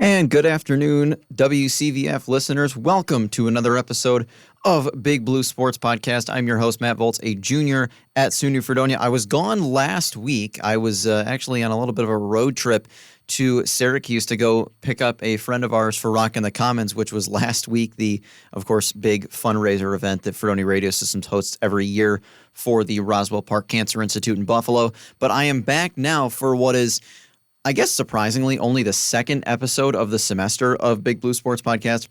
And good afternoon, WCVF listeners. Welcome to another episode of Big Blue Sports Podcast. I'm your host, Matt Volz, a junior at SUNY Fredonia. I was gone last week. I was actually on a little bit of a road trip to Syracuse to go pick up a friend of ours for Rockin' the Commons, which was last week, the, of course, big fundraiser event that Fredonia Radio Systems hosts every year for the Roswell Park Cancer Institute in Buffalo. But I am back now for what is, I guess, surprisingly, only the second episode of the semester of Big Blue Sports Podcast,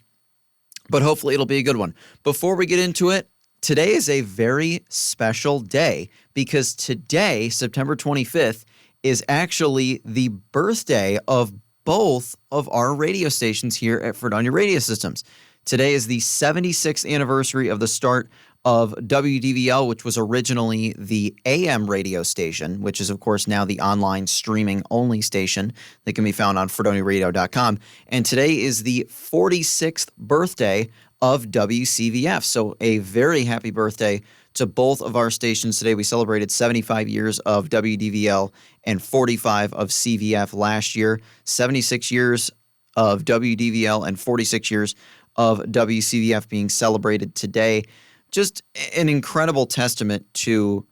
but hopefully it'll be a good one. Before we get into it, today is a very special day because today, September 25th, is actually the birthday of both of our radio stations here at Fredonia Radio Systems. Today is the 76th anniversary of the start of WDVL, which was originally the AM radio station, which is, of course, now the online streaming-only station that can be found on FredoniaRadio.com. And today is the 46th birthday of WCVF. So a very happy birthday to both of our stations today. We celebrated 75 years of WDVL and 45 of CVF last year, 76 years of WDVL and 46 years of WCVF being celebrated today. Just an incredible testament to,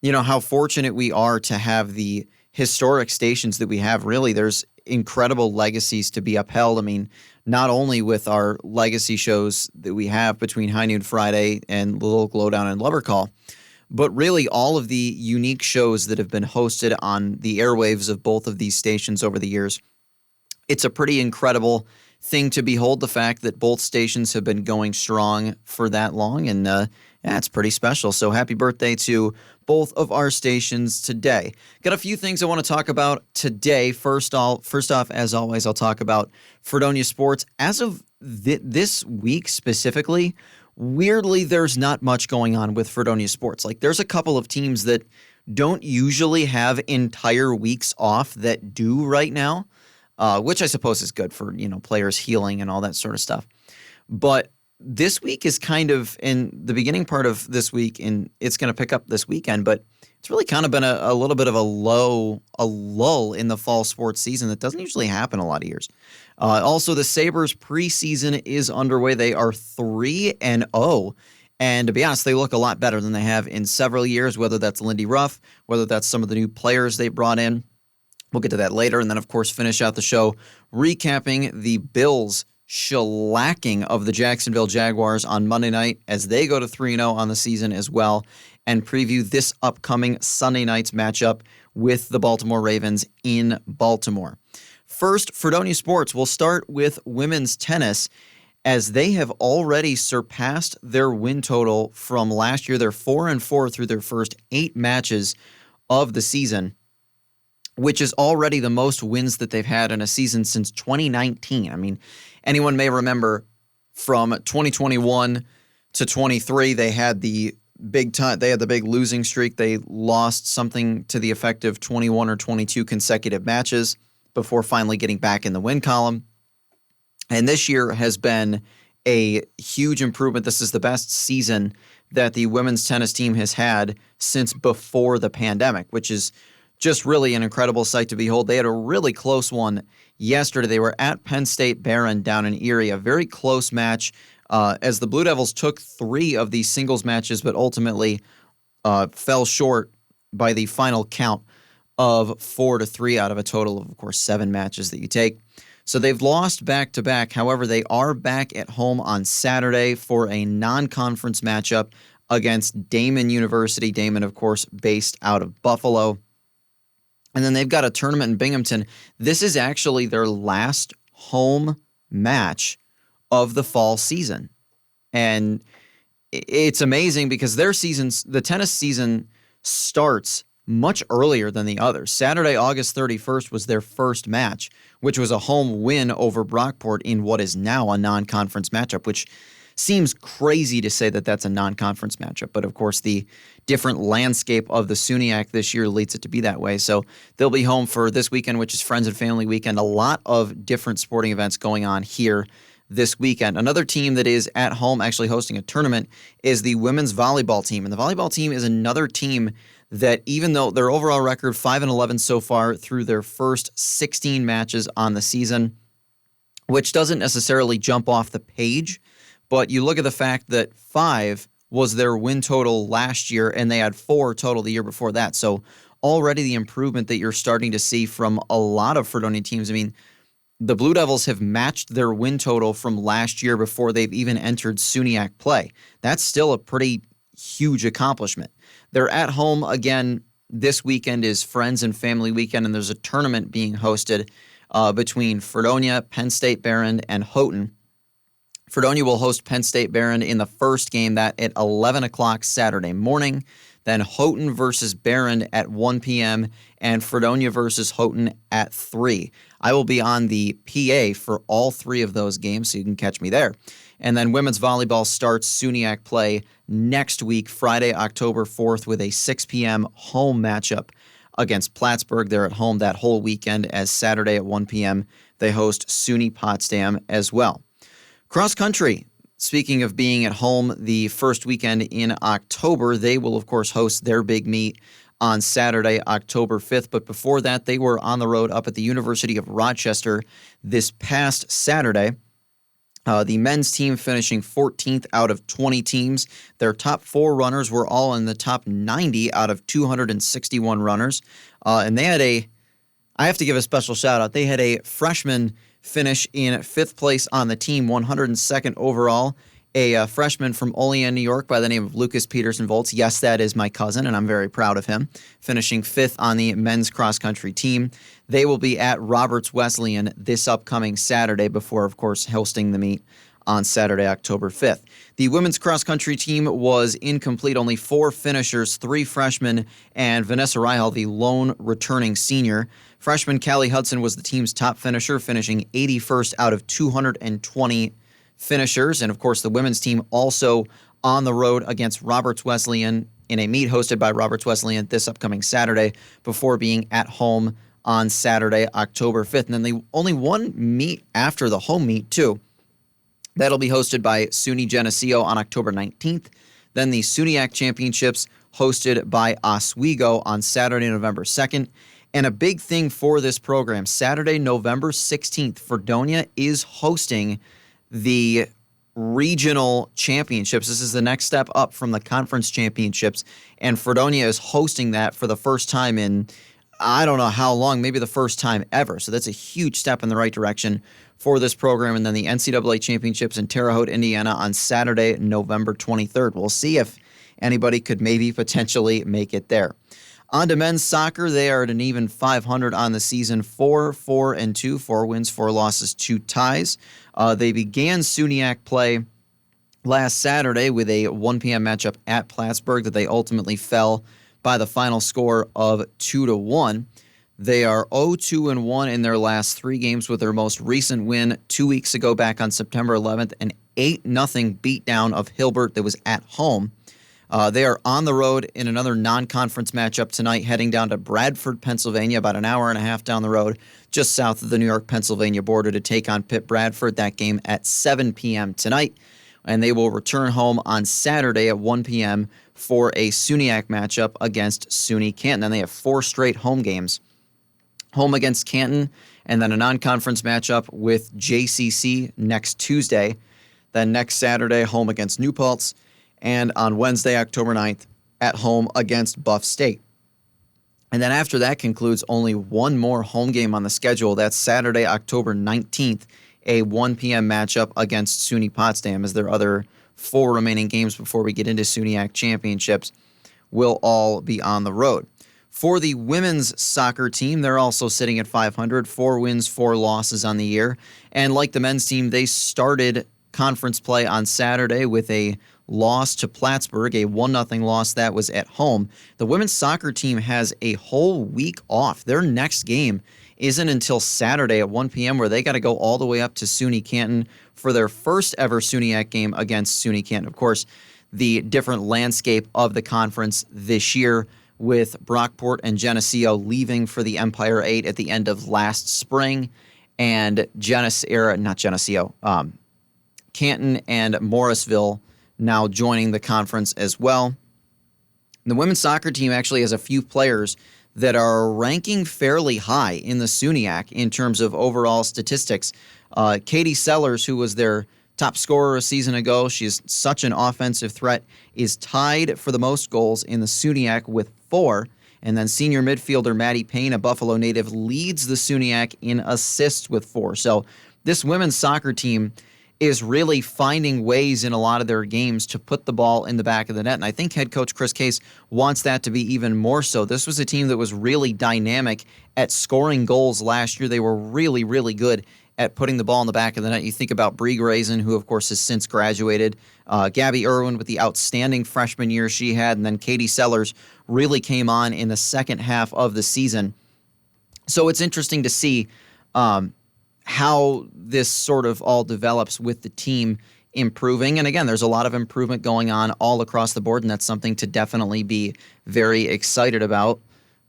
how fortunate we are to have the historic stations that we have. Really, there's incredible legacies to be upheld. I mean, not only with our legacy shows that we have between High Noon Friday and Little Glowdown and Lover Call, but really all of the unique shows that have been hosted on the airwaves of both of these stations over the years. It's a pretty incredible thing to behold, the fact that both stations have been going strong for that long, and it's pretty special. So happy birthday to both of our stations today. Got a few things I want to talk about today. First off, as always, I'll talk about Fredonia sports. As of this week specifically, weirdly, there's not much going on with Fredonia sports. Like, there's a couple of teams that don't usually have entire weeks off that do right now. Which I suppose is good for, players healing and all that sort of stuff. But this week is kind of in the beginning part of this week, and it's going to pick up this weekend, but it's really kind of been a little bit of a lull in the fall sports season that doesn't usually happen a lot of years. Also, the Sabres preseason is underway. They are 3-0. And to be honest, they look a lot better than they have in several years, whether that's Lindy Ruff, whether that's some of the new players they brought in. We'll get to that later, and then, of course, finish out the show recapping the Bills' shellacking of the Jacksonville Jaguars on Monday night as they go to 3-0 on the season as well, and preview this upcoming Sunday night's matchup with the Baltimore Ravens in Baltimore. First, Fredonia Sports will start with women's tennis, as they have already surpassed their win total from last year. They're 4-4 through their first 8 matches of the season, which is already the most wins that they've had in a season since 2019. I mean, anyone may remember from 2021 to 23, they had the big losing streak. They lost something to the effect of 21 or 22 consecutive matches before finally getting back in the win column. And this year has been a huge improvement. This is the best season that the women's tennis team has had since before the pandemic, which is just really an incredible sight to behold. They had a really close one yesterday. They were at Penn State Barron down in Erie, a very close match as the Blue Devils took 3 of these singles matches, but ultimately fell short by the final count of 4-3 out of a total of course, 7 matches that you take. So they've lost back-to-back. However, they are back at home on Saturday for a non-conference matchup against Damon University. Damon, of course, based out of Buffalo. And then they've got a tournament in Binghamton. This is actually their last home match of the fall season. And it's amazing because the tennis season starts much earlier than the others. Saturday, August 31st was their first match, which was a home win over Brockport in what is now a non-conference matchup, which seems crazy to say that that's a non-conference matchup, but of course the different landscape of the SUNYAC this year leads it to be that way. So they'll be home for this weekend, which is Friends and Family Weekend. A lot of different sporting events going on here this weekend. Another team that is at home actually hosting a tournament is the women's volleyball team. And the volleyball team is another team that, even though their overall record 5-11 so far through their first 16 matches on the season, which doesn't necessarily jump off the page, but you look at the fact that 5 was their win total last year, and they had 4 total the year before that. So already the improvement that you're starting to see from a lot of Fredonia teams. I mean, the Blue Devils have matched their win total from last year before they've even entered SUNYAC play. That's still a pretty huge accomplishment. They're at home again. This weekend is Friends and Family Weekend, and there's a tournament being hosted between Fredonia, Penn State Behrend, and Houghton. Fredonia will host Penn State Behrend in the first game, that at 11 o'clock Saturday morning. Then Houghton versus Behrend at 1 p.m. and Fredonia versus Houghton at 3. I will be on the PA for all 3 of those games, so you can catch me there. And then women's volleyball starts SUNYAC play next week, Friday, October 4th, with a 6 p.m. home matchup against Plattsburgh. They're at home that whole weekend, as Saturday at 1 p.m. they host SUNY Potsdam as well. Cross country. Speaking of being at home the first weekend in October, they will, of course, host their big meet on Saturday, October 5th. But before that, they were on the road up at the University of Rochester this past Saturday. The men's team finishing 14th out of 20 teams. Their top 4 runners were all in the top 90 out of 261 runners. And they had I have to give a special shout out. They had a freshman finish in 5th place on the team, 102nd overall. A freshman from Olean, New York by the name of Lucas Peterson-Volz. Yes, that is my cousin, and I'm very proud of him, finishing 5th on the men's cross-country team. They will be at Roberts Wesleyan this upcoming Saturday before, of course, hosting the meet on Saturday, October 5th. The women's cross-country team was incomplete. Only 4 finishers, 3 freshmen, and Vanessa Reihal, the lone returning senior. Freshman Callie Hudson was the team's top finisher, finishing 81st out of 220 finishers. And, of course, the women's team also on the road against Roberts Wesleyan in a meet hosted by Roberts Wesleyan this upcoming Saturday before being at home on Saturday, October 5th. And then the only one meet after the home meet, too. That'll be hosted by SUNY Geneseo on October 19th. Then the SUNYAC Championships hosted by Oswego on Saturday, November 2nd. And a big thing for this program, Saturday, November 16th, Fredonia is hosting the regional championships. This is the next step up from the conference championships, and Fredonia is hosting that for the first time in, I don't know how long, maybe the first time ever. So that's a huge step in the right direction for this program. And then the NCAA championships in Terre Haute, Indiana on Saturday, November 23rd. We'll see if anybody could maybe potentially make it there. On to men's soccer, they are at an even 500 on the season, 4-4-2, 4 wins, 4 losses, 2 ties. They began SUNYAC play last Saturday with a 1 p.m. matchup at Plattsburgh that they ultimately fell by the final score of 2-1. They are 0-2-1 in their last 3 games, with their most recent win 2 weeks ago back on September 11th, an 8-0 beatdown of Hilbert that was at home. They are on the road in another non-conference matchup tonight, heading down to Bradford, Pennsylvania, about an hour and a half down the road, just south of the New York-Pennsylvania border, to take on Pitt Bradford. That game at 7 p.m. tonight. And they will return home on Saturday at 1 p.m. for a SUNYAC matchup against SUNY Canton. And they have 4 straight home games. Home against Canton, and then a non-conference matchup with JCC next Tuesday. Then next Saturday, home against New Paltz. And on Wednesday, October 9th, at home against Buff State. And then after that concludes, only one more home game on the schedule. That's Saturday, October 19th, a 1 p.m. matchup against SUNY Potsdam, as their other 4 remaining games before we get into SUNYAC championships will all be on the road. For the women's soccer team, they're also sitting at 500, 4 wins, 4 losses on the year. And like the men's team, they started conference play on Saturday with a loss to Plattsburgh, a 1-0 loss that was at home. The women's soccer team has a whole week off. Their next game isn't until Saturday at 1 p.m., where they got to go all the way up to SUNY Canton for their first ever SUNYAC game against SUNY Canton. Of course, the different landscape of the conference this year, with Brockport and Geneseo leaving for the Empire 8 at the end of last spring, and Canton and Morrisville now joining the conference as well. The women's soccer team actually has a few players that are ranking fairly high in the SUNYAC in terms of overall statistics. Katie Sellers, who was their top scorer a season ago, she's such an offensive threat, is tied for the most goals in the SUNYAC with 4. And then senior midfielder Maddie Payne, a Buffalo native, leads the SUNYAC in assists with 4. So this women's soccer team is really finding ways in a lot of their games to put the ball in the back of the net. And I think head coach Chris Case wants that to be even more so. This was a team that was really dynamic at scoring goals last year. They were really, really good at putting the ball in the back of the net. You think about Brie Grayson, who, of course, has since graduated. Gabby Irwin with the outstanding freshman year she had. And then Katie Sellers really came on in the second half of the season. So it's interesting to see how this sort of all develops with the team improving. And again, there's a lot of improvement going on all across the board, and that's something to definitely be very excited about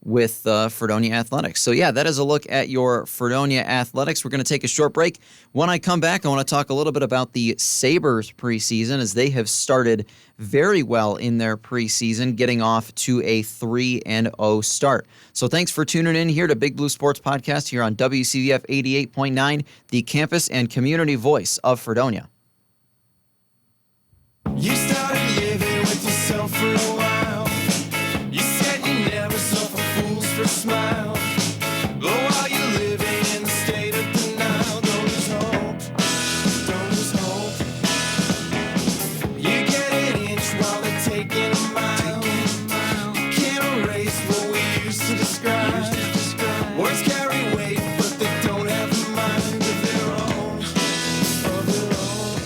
with Fredonia Athletics. So yeah, that is a look at your Fredonia Athletics. We're going to take a short break. When I come back, I want to talk a little bit about the Sabres preseason, as they have started very well in their preseason, getting off to a 3-0 start. So thanks for tuning in here to Big Blue Sports Podcast here on WCVF 88.9, the campus and community voice of Fredonia. You started living with yourself for a while. You said you never saw fools for a smile. But while you're living in the state of denial, don't lose hope, don't lose hope. You get an inch while they're taking a mile. You can't erase what we used to describe. Words carry weight, but they don't have a mind of their own, of their own.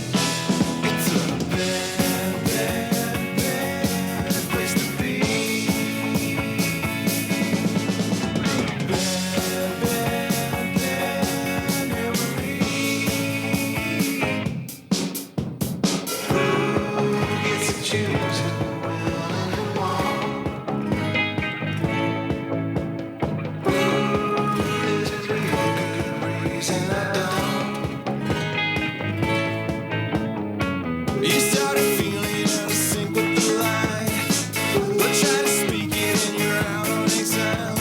It's a bad, bad, bad place to be. Bad, bad, bad memory. Who gets to choose when and want? There's a really good reason I don't. You started feeling out of sync with the light, but try to speak it and you're out on exile.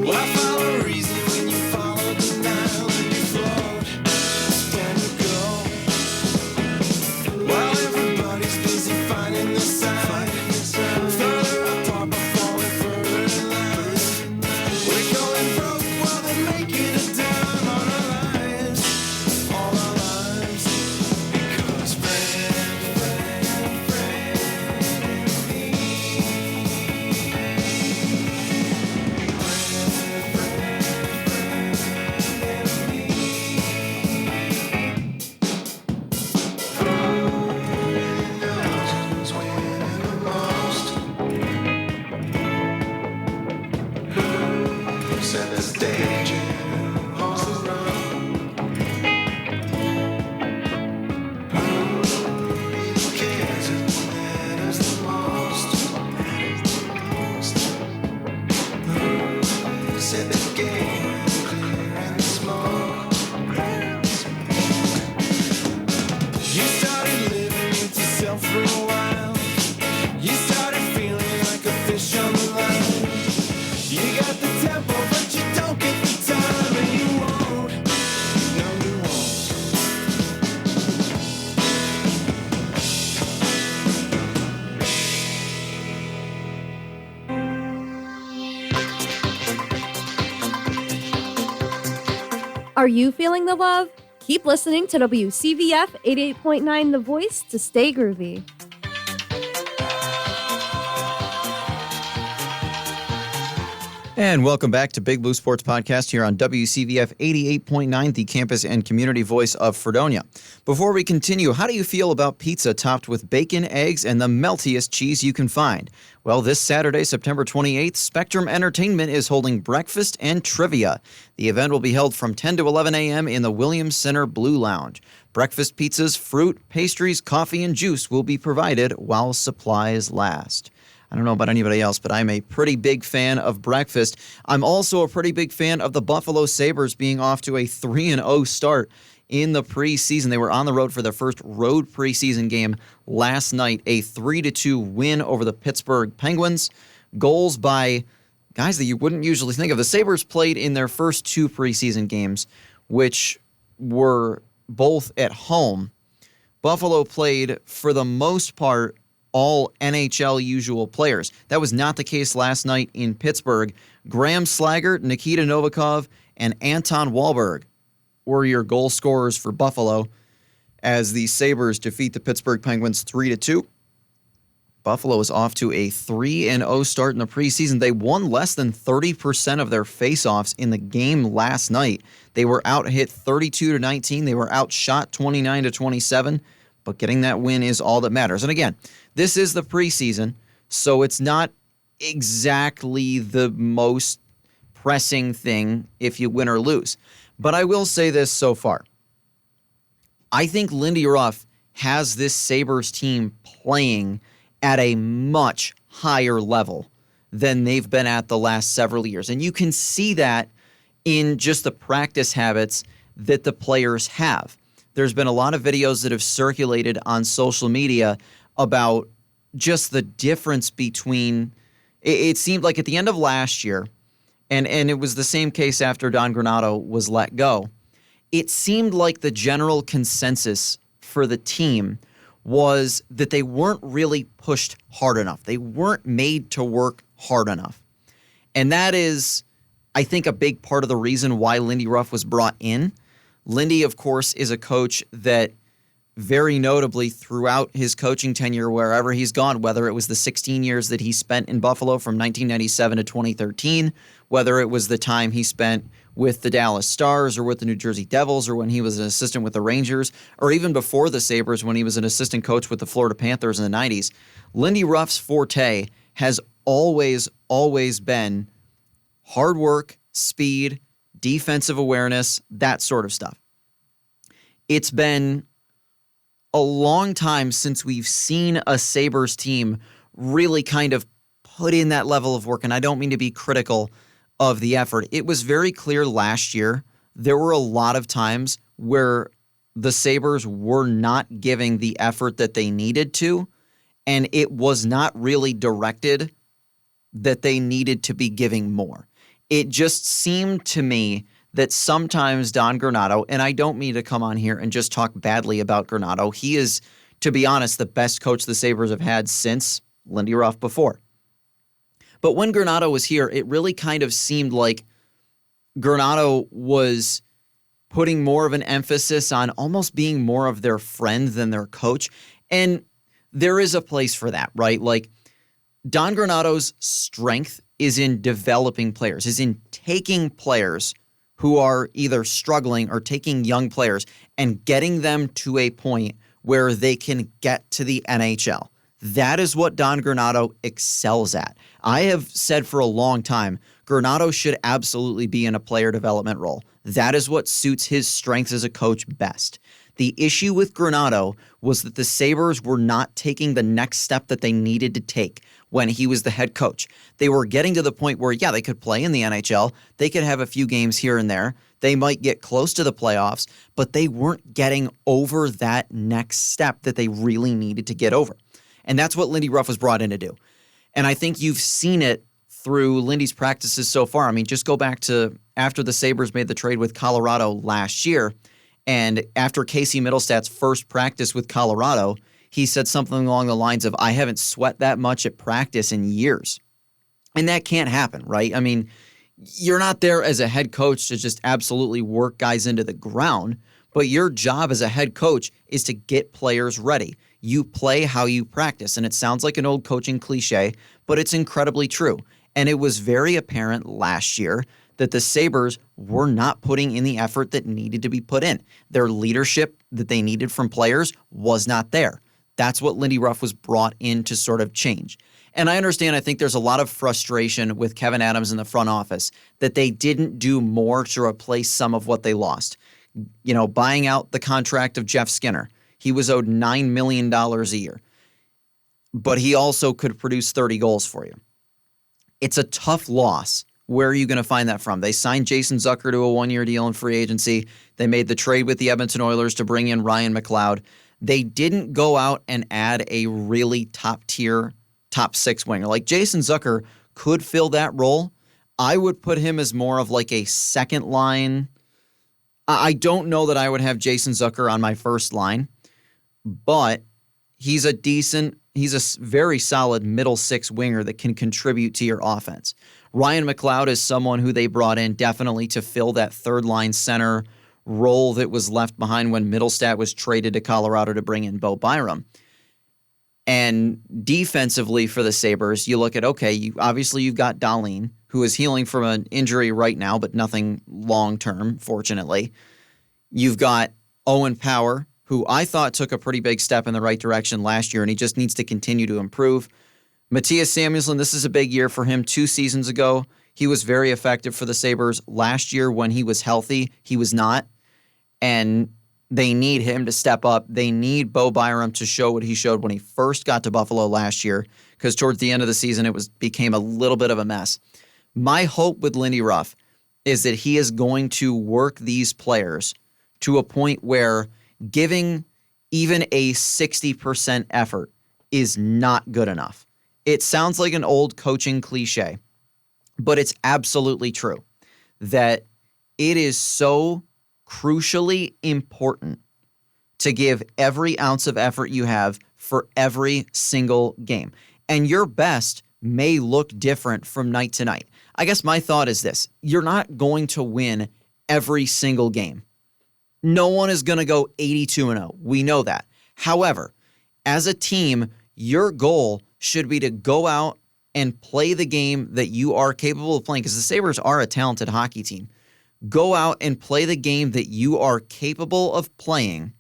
Why follow reason when you follow denial? And you float, stand to go, while everybody's busy finding the side. Further apart but falling further in line. We're going broke while they're making a dime on our lives, all our lives. Because friend, knows when the most. Who set the stage and who holds the road? Who really cares who matters the most? Who set the game clearing the smoke? You started living with yourself for a while. You started feeling like a fish on the line. You got the tempo, but you don't get the time, and you won't. No, you won't. Are you feeling the love? Keep listening to WCVF 88.9 The Voice to stay groovy. And welcome back to Big Blue Sports Podcast here on WCVF 88.9, the campus and community voice of Fredonia. Before we continue, how do you feel about pizza topped with bacon, eggs, and the meltiest cheese you can find? Well, this Saturday, September 28th, Spectrum Entertainment is holding breakfast and trivia. The event will be held from 10 to 11 a.m. in the Williams Center Blue Lounge. Breakfast pizzas, fruit, pastries, coffee, and juice will be provided while supplies last. I don't know about anybody else, but I'm a pretty big fan of breakfast. I'm also a pretty big fan of the Buffalo Sabres being off to a 3-0 start in the preseason. They were on the road for their first road preseason game last night, a 3-2 win over the Pittsburgh Penguins. Goals by guys that you wouldn't usually think of. The Sabres played in their first 2 preseason games, which were both at home, Buffalo played, for the most part, all NHL usual players. That was not the case last night in Pittsburgh. Graham Slaggert, Nikita Novikov, and Anton Wahlberg were your goal scorers for Buffalo as the Sabres defeat the Pittsburgh Penguins 3-2. Buffalo is off to a 3-0 start in the preseason. They won less than 30% of their faceoffs in the game last night. They were out-hit 32-19. They were outshot 29-27. But getting that win is all that matters. And again, this is the preseason, so it's not exactly the most pressing thing if you win or lose. But I will say this so far. I think Lindy Ruff has this Sabres team playing at a much higher level than they've been at the last several years. And you can see that in just the practice habits that the players have. There's been a lot of videos that have circulated on social media about just the difference between, it seemed like at the end of last year, and it was the same case after Don Granato was let go, it seemed like the general consensus for the team was that they weren't really pushed hard enough. They weren't made to work hard enough. And that is, I think, a big part of the reason why Lindy Ruff was brought in. Lindy, of course, is a coach that very notably throughout his coaching tenure wherever he's gone, whether it was the 16 years that he spent in Buffalo from 1997 to 2013, whether it was the time he spent with the Dallas Stars or with the New Jersey Devils or when he was an assistant with the Rangers, or even before the Sabres when he was an assistant coach with the Florida Panthers in the 90s, Lindy Ruff's forte has always been hard work, speed, defensive awareness, that sort of stuff. It's been a long time since we've seen a Sabres team really kind of put in that level of work, and I don't mean to be critical of the effort. It was very clear last year there were a lot of times where the Sabres were not giving the effort that they needed to, and it was not really directed that they needed to be giving more. It just seemed to me that sometimes Don Granato, and I don't mean to come on here and just talk badly about Granato. He is, to be honest, the best coach the Sabres have had since Lindy Ruff before. But when Granato was here, it really kind of seemed like Granato was putting more of an emphasis on almost being more of their friend than their coach. And there is a place for that, right? Like, Don Granato's strength is in developing players, is in taking players who are either struggling or taking young players and getting them to a point where they can get to the NHL. That is what Don Granato excels at. I have said for a long time, Granato should absolutely be in a player development role. That is what suits his strengths as a coach best. The issue with Granato was that the Sabres were not taking the next step that they needed to take when he was the head coach. They were getting to the point where, yeah, they could play in the NHL. They could have a few games here and there. They might get close to the playoffs, but they weren't getting over that next step that they really needed to get over. And that's what Lindy Ruff was brought in to do. And I think you've seen it through Lindy's practices so far. I mean, just go back to after the Sabres made the trade with Colorado last year, and after Casey Middlestad's first practice with Colorado, he said something along the lines of, I haven't sweat that much at practice in years. And that can't happen, right? I mean, you're not there as a head coach to just absolutely work guys into the ground, but your job as a head coach is to get players ready. You play how you practice, and it sounds like an old coaching cliche, but it's incredibly true. And it was very apparent last year that the Sabres were not putting in the effort that needed to be put in. Their leadership that they needed from players was not there. That's what Lindy Ruff was brought in to sort of change. And I understand, I think there's a lot of frustration with Kevin Adams in the front office that they didn't do more to replace some of what they lost. You know, buying out the contract of Jeff Skinner. He was owed $9 million a year. But he also could produce 30 goals for you. It's a tough loss. Where are you going to find that from? They signed Jason Zucker to a one-year deal in free agency. They made the trade with the Edmonton Oilers to bring in Ryan McLeod. They didn't go out and add a really top-tier, top-six winger. Like Jason Zucker could fill that role. I would put him as more of like a second-line I don't know that I would have Jason Zucker on my first line, but he's a very solid middle six winger that can contribute to your offense. Ryan McLeod is someone who they brought in definitely to fill that third line center role that was left behind when Middlestat was traded to Colorado to bring in Bo Byram. And defensively for the Sabres, you look at, okay, you've got Dahlin, who is healing from an injury right now, but nothing long-term, fortunately. You've got Owen Power, who I thought took a pretty big step in the right direction last year, and he just needs to continue to improve. Matthias Samuelsson, this is a big year for him. 2 seasons ago, he was very effective for the Sabres. Last year, when he was healthy, he was not. And they need him to step up. They need Bo Byram to show what he showed when he first got to Buffalo last year, because towards the end of the season, it became a little bit of a mess. My hope with Lindy Ruff is that he is going to work these players to a point where giving even a 60% effort is not good enough. It sounds like an old coaching cliche, but it's absolutely true that it is so crucially important to give every ounce of effort you have for every single game. And your best may look different from night to night. I guess my thought is this: you're not going to win every single game. No one is going to go 82-0. We know that. However, as a team, your goal should be to go out and play the game that you are capable of playing, because the Sabres are a talented hockey team. Go out and play the game that you are capable of playing.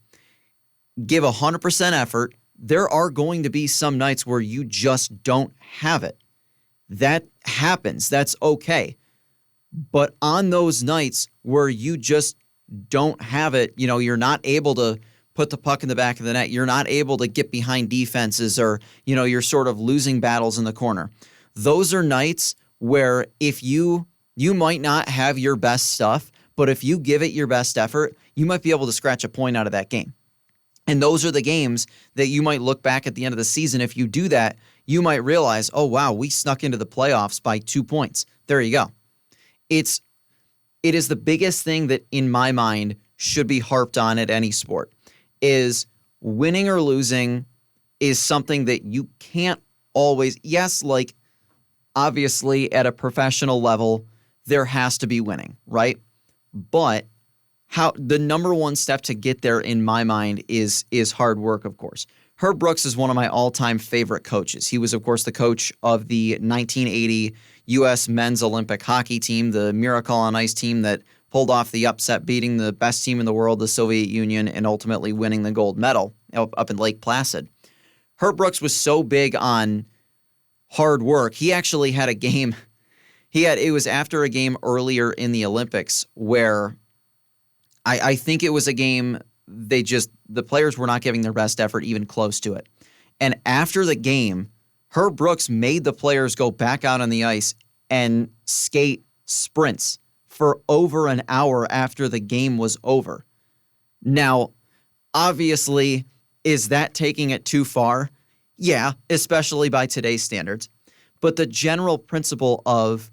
Give 100% effort. There are going to be some nights where you just don't have it. That happens. That's okay. But on those nights where you just don't have it, you're not able to put the puck in the back of the net. You're not able to get behind defenses, or, you're sort of losing battles in the corner. Those are nights where if you might not have your best stuff, but if you give it your best effort, you might be able to scratch a point out of that game. And those are the games that you might look back at the end of the season. If you do that, you might realize, oh, wow, we snuck into the playoffs by 2 points. There you go. It is the biggest thing that, in my mind, should be harped on at any sport, is winning or losing is something that you can't always, like obviously at a professional level, there has to be winning, right? But the number one step to get there, in my mind, is hard work, of course. Herb Brooks is one of my all-time favorite coaches. He was, of course, the coach of the 1980 U.S. men's Olympic hockey team, the Miracle on Ice team that pulled off the upset, beating the best team in the world, the Soviet Union, and ultimately winning the gold medal up in Lake Placid. Herb Brooks was so big on hard work. He actually had a game. It was after a game earlier in the Olympics where I think it was a game the players were not giving their best effort, even close to it. And after the game, Herb Brooks made the players go back out on the ice and skate sprints for over an hour after the game was over. Now, obviously, is that taking it too far? Yeah, especially by today's standards. But the general principle of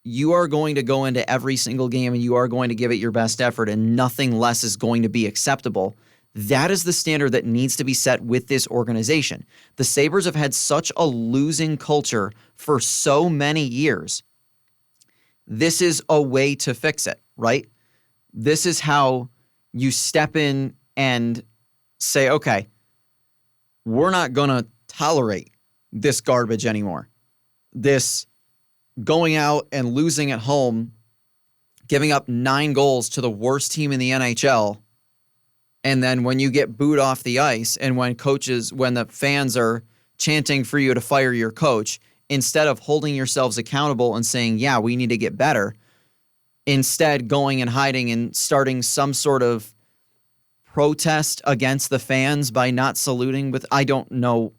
you are going to go into every single game and you are going to give it your best effort and nothing less is going to be acceptable, that is the standard that needs to be set with this organization. The Sabres have had such a losing culture for so many years. This is a way to fix it, right? This is how you step in and say, okay, we're not going to tolerate this garbage anymore. This going out and losing at home, giving up 9 goals to the worst team in the NHL, and then when you get booed off the ice and when the fans are chanting for you to fire your coach, instead of holding yourselves accountable and saying, yeah, we need to get better, instead going and hiding and starting some sort of protest against the fans by not saluting with, I don't know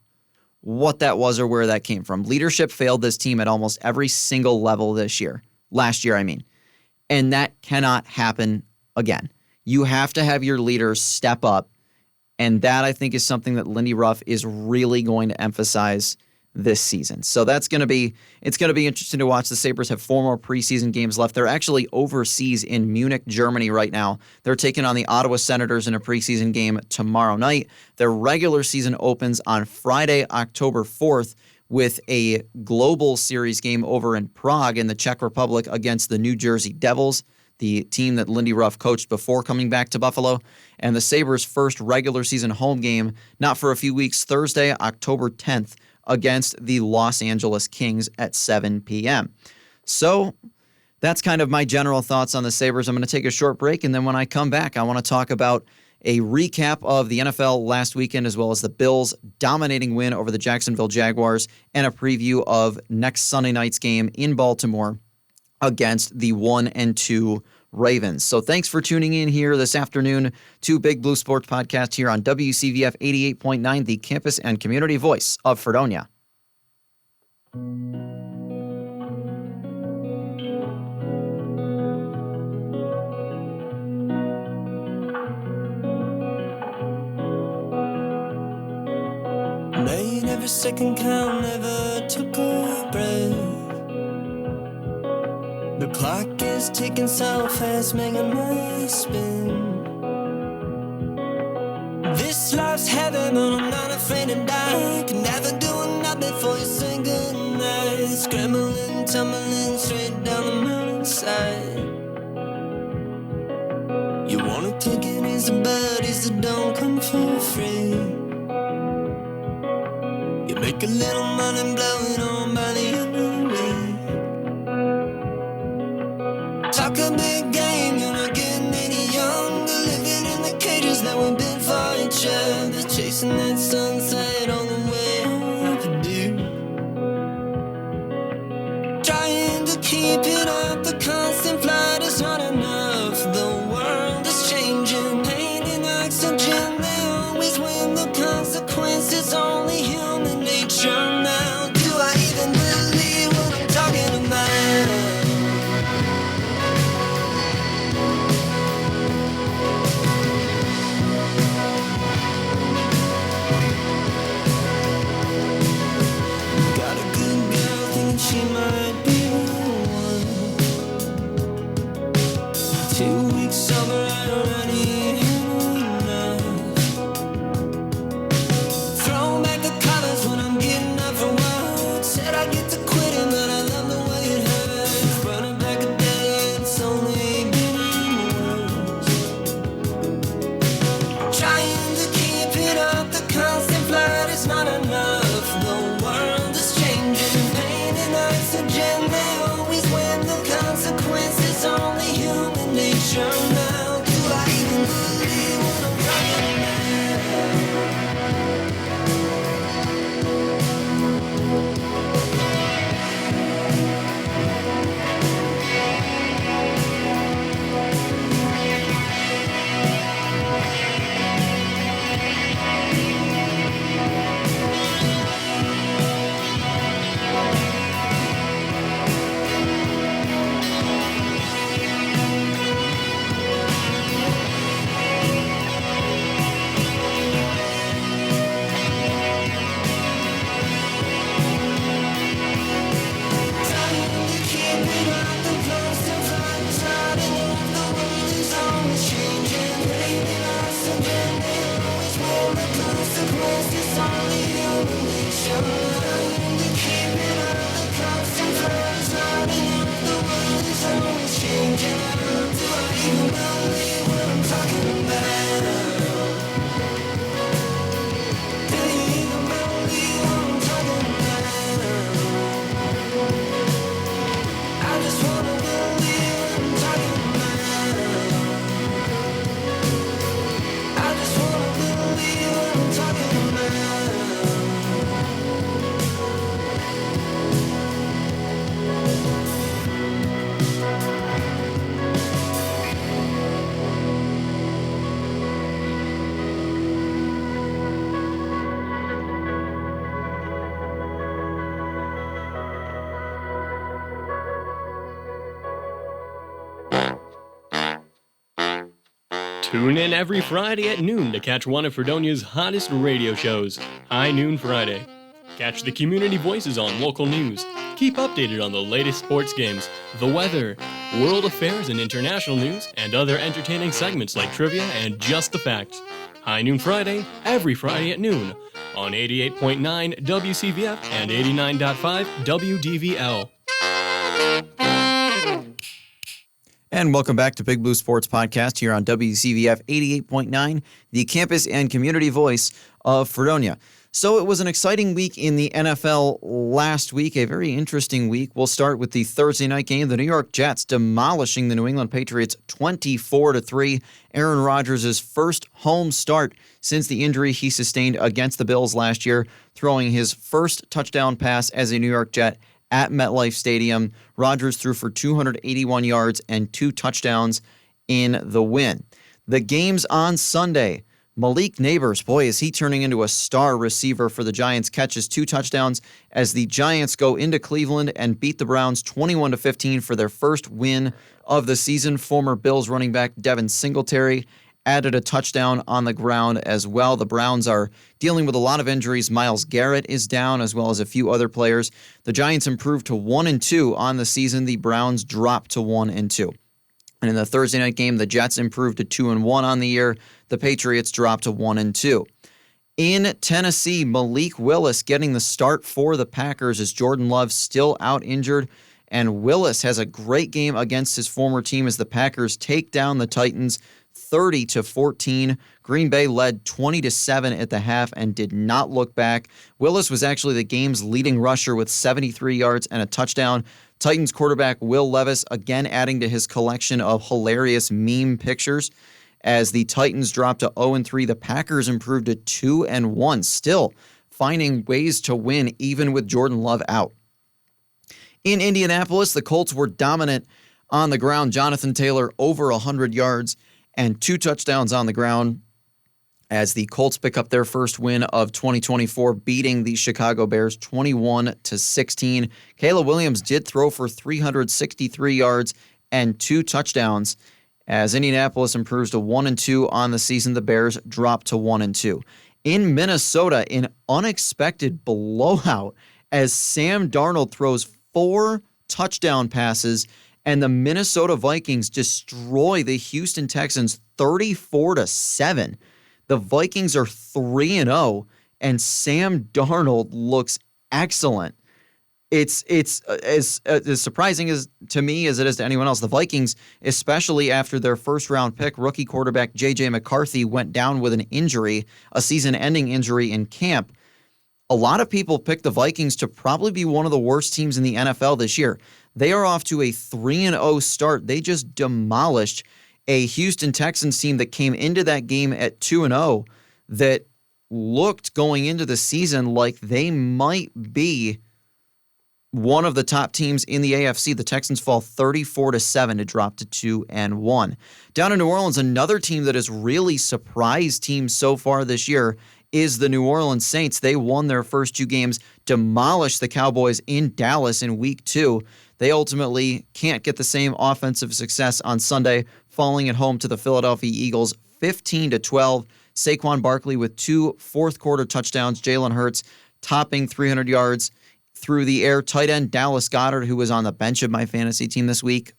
what that was or where that came from. Leadership failed this team at almost every single level last year, and that cannot happen again. You have to have your leaders step up, and that, I think, is something that Lindy Ruff is really going to emphasize this season. So it's going to be interesting to watch. The Sabres have 4 more preseason games left. They're actually overseas in Munich, Germany right now. They're taking on the Ottawa Senators in a preseason game tomorrow night. Their regular season opens on Friday, October 4th with a global series game over in Prague in the Czech Republic against the New Jersey Devils, the team that Lindy Ruff coached before coming back to Buffalo. And the Sabres' first regular season home game, not for a few weeks, Thursday, October 10th, against the Los Angeles Kings at 7 p.m. So that's kind of my general thoughts on the Sabres. I'm going to take a short break, and then when I come back, I want to talk about a recap of the NFL last weekend, as well as the Bills' dominating win over the Jacksonville Jaguars, and a preview of next Sunday night's game in Baltimore against the 1-2 Ravens. So thanks for tuning in here this afternoon to Big Blue Sports Podcast here on WCVF 88.9, the campus and community voice of Fredonia. Made every second count, never took a breath. The clock is ticking so fast, making my spin. This life's heavy, but I'm not afraid to die. Can never do enough before you say goodnight. Scrambling, tumbling straight down the mountainside. You wanna take it easy, but easy don't come for free. You make a little money, blow it on by the end of the week. Talk a big game, you're not getting any younger. Living in the cages that we built for each other. Chasing that sunset on the way over, dude. Trying to keep it up, the constant flight is not enough. The world is changing, pain and oxygen, they always win. The consequences only human nature now. Do I even believe what I'm talking about? She might be the one. 2 weeks sober, I already had enough. Throw back the colors when I'm getting up for what. Said I get to quitting, but I love the way it hurts. Running back a day, it's only getting worse. Trying to keep it up, the constant flight is not enough. The world is changing, pain and oxygen, they always win. The consequences only human nature now. Do I even believe what I'm talking Tune in every Friday at noon to catch one of Fredonia's hottest radio shows, High Noon Friday. Catch the community voices on local news. Keep updated on the latest sports games, the weather, world affairs and international news, and other entertaining segments like trivia and Just the Facts. High Noon Friday, every Friday at noon, on 88.9 WCVF and 89.5 WDVL. And welcome back to Big Blue Sports Podcast here on WCVF 88.9, the campus and community voice of Fredonia. So it was an exciting week in the NFL last week, a very interesting week. We'll start with the Thursday night game, the New York Jets demolishing the New England Patriots 24-3. Aaron Rodgers' first home start since the injury he sustained against the Bills last year, throwing his first touchdown pass as a New York Jet at MetLife Stadium. Rodgers threw for 281 yards and 2 touchdowns in the win. The games on Sunday, Malik Neighbors, boy, is he turning into a star receiver for the Giants, catches 2 touchdowns as the Giants go into Cleveland and beat the Browns 21-15 for their first win of the season. Former Bills running back Devin Singletary added a touchdown on the ground as well. The Browns are dealing with a lot of injuries. Myles Garrett is down, as well as a few other players. The Giants improved to 1-2 on the season. The Browns dropped to 1-2. And in the Thursday night game, the Jets improved to 2-1 on the year. The Patriots dropped to 1-2. In Tennessee, Malik Willis getting the start for the Packers as Jordan Love still out injured. And Willis has a great game against his former team as the Packers take down the Titans 30-14. Green Bay led 20-7 at the half and did not look back. Willis was actually the game's leading rusher with 73 yards and a touchdown. Titans quarterback Will Levis again adding to his collection of hilarious meme pictures. As the Titans dropped to 0-3, the Packers improved to 2-1, still finding ways to win even with Jordan Love out. In Indianapolis, the Colts were dominant on the ground. Jonathan Taylor over 100 yards and 2 touchdowns on the ground as the Colts pick up their first win of 2024, beating the Chicago Bears 21-16. Caleb Williams did throw for 363 yards and 2 touchdowns. As Indianapolis improves to 1-2 on the season, the Bears drop to 1-2. In Minnesota, an unexpected blowout as Sam Darnold throws 4 touchdown passes and the Minnesota Vikings destroy the Houston Texans 34-7. The Vikings are 3-0, and Sam Darnold looks excellent. It's as surprising as to me as it is to anyone else. The Vikings, especially after their first-round pick, rookie quarterback J.J. McCarthy went down with an injury, a season-ending injury in camp. A lot of people picked the Vikings to probably be one of the worst teams in the NFL this year. They are off to a 3-0 start. They just demolished a Houston Texans team that came into that game at 2-0 that looked going into the season like they might be one of the top teams in the AFC. The Texans fall 34-7 to drop to 2-1. Down in New Orleans, another team that has really surprised teams so far this year is the New Orleans Saints. They won their first 2 games, demolished the Cowboys in Dallas in week 2. They ultimately can't get the same offensive success on Sunday, falling at home to the Philadelphia Eagles 15-12. Saquon Barkley with 2 fourth-quarter touchdowns. Jalen Hurts topping 300 yards through the air. Tight end Dallas Goedert, who was on the bench of my fantasy team this week.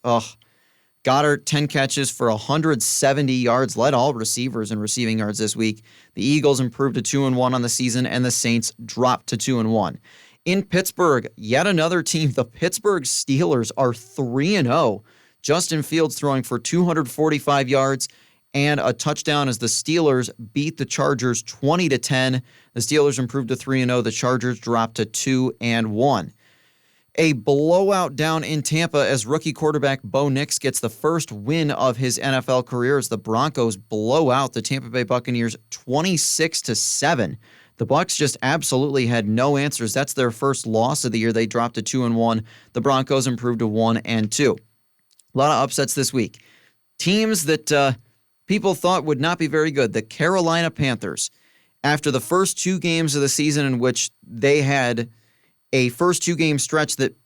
Goddard, 10 catches for 170 yards, led all receivers in receiving yards this week. The Eagles improved to 2-1 on the season, and the Saints dropped to 2-1. In Pittsburgh, yet another team, the Pittsburgh Steelers, are 3-0. Justin Fields throwing for 245 yards and a touchdown as the Steelers beat the Chargers 20-10. The Steelers improved to 3-0. The Chargers dropped to 2-1. A blowout down in Tampa as rookie quarterback Bo Nix gets the first win of his NFL career as the Broncos blow out the Tampa Bay Buccaneers 26-7. The Bucs just absolutely had no answers. That's their first loss of the year. They dropped to 2-1. The Broncos improved to 1-2. A lot of upsets this week. Teams that people thought would not be very good. The Carolina Panthers, after the first 2 games of the season in which they had a first 2-game stretch that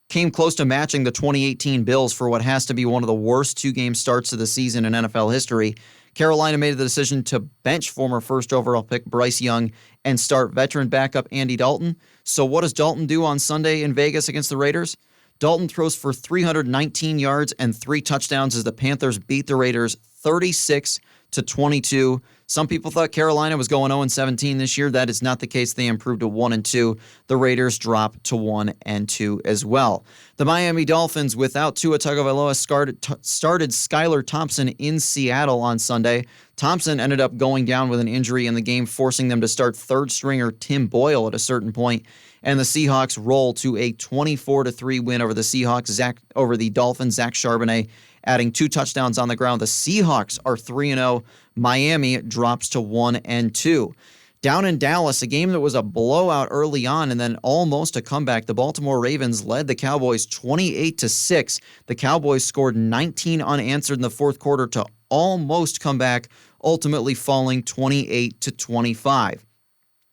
came close to matching the 2018 Bills for what has to be one of the worst two-game starts of the season in NFL history. Carolina made the decision to bench former first overall pick Bryce Young and start veteran backup Andy Dalton. So what does Dalton do on Sunday in Vegas against the Raiders? Dalton throws for 319 yards and 3 touchdowns as the Panthers beat the Raiders 36-22. Some people thought Carolina was going 0-17 this year. That is not the case. They improved to 1-2. The Raiders dropped to 1-2 as well. The Miami Dolphins, without Tua Tagovailoa, started Skylar Thompson in Seattle on Sunday. Thompson ended up going down with an injury in the game, forcing them to start third stringer Tim Boyle at a certain point. And the Seahawks roll to a 24-3 win over the Dolphins. Zach Charbonnet adding 2 touchdowns on the ground. The Seahawks are 3-0. Miami drops to 1-2. Down in Dallas, a game that was a blowout early on and then almost a comeback. The Baltimore Ravens led the Cowboys 28-6. The Cowboys scored 19 unanswered in the fourth quarter to almost come back, ultimately falling 28-25.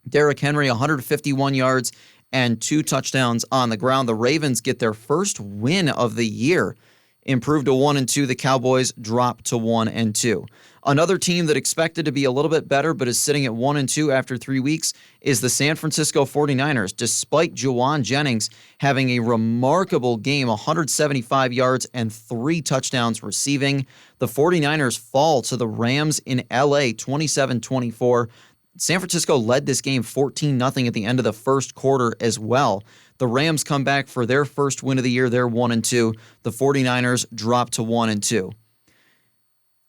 Derrick Henry, 151 yards and 2 touchdowns on the ground. The Ravens get their first win of the year, improved to 1-2. The Cowboys drop to 1-2. Another team that expected to be a little bit better but is sitting at 1-2 after 3 weeks is the San Francisco 49ers. Despite Juwan Jennings having a remarkable game, 175 yards and 3 touchdowns receiving, the 49ers fall to the Rams in LA 27-24. San Francisco led this game 14-0 at the end of the first quarter as well. The Rams come back for their first win of the year. They're 1-2. The 49ers drop to 1-2.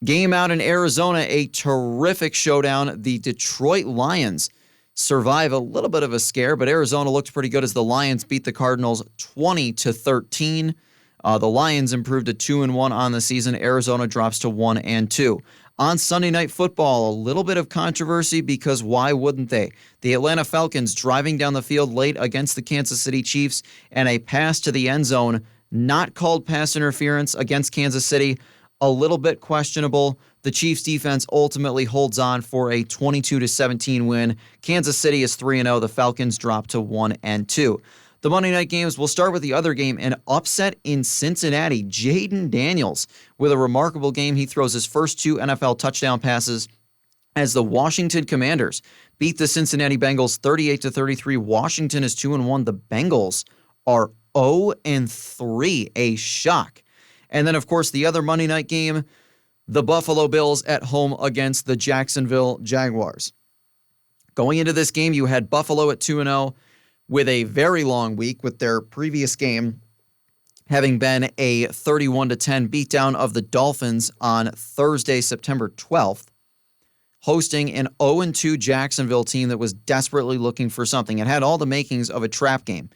Game out in Arizona, a terrific showdown. The Detroit Lions survive a little bit of a scare, but Arizona looked pretty good as the Lions beat the Cardinals 20-13. The Lions improved to 2-1 on the season. Arizona drops to 1-2. On Sunday Night Football, a little bit of controversy because why wouldn't they? The Atlanta Falcons driving down the field late against the Kansas City Chiefs and a pass to the end zone, not called pass interference against Kansas City, a little bit questionable. The Chiefs defense ultimately holds on for a 22-17 win. Kansas City is 3-0. The Falcons drop to 1-2. The Monday night games, we'll start with the other game, an upset in Cincinnati. Jaden Daniels with a remarkable game. He throws his first 2 NFL touchdown passes as the Washington Commanders beat the Cincinnati Bengals 38-33. Washington is 2-1. The Bengals are 0-3, a shock. And then, of course, the other Monday night game, the Buffalo Bills at home against the Jacksonville Jaguars. Going into this game, you had Buffalo at 2-0. With a very long week, with their previous game having been a 31-10 beatdown of the Dolphins on Thursday, September 12th, hosting an 0-2 Jacksonville team that was desperately looking for something. It had all the makings of a trap game.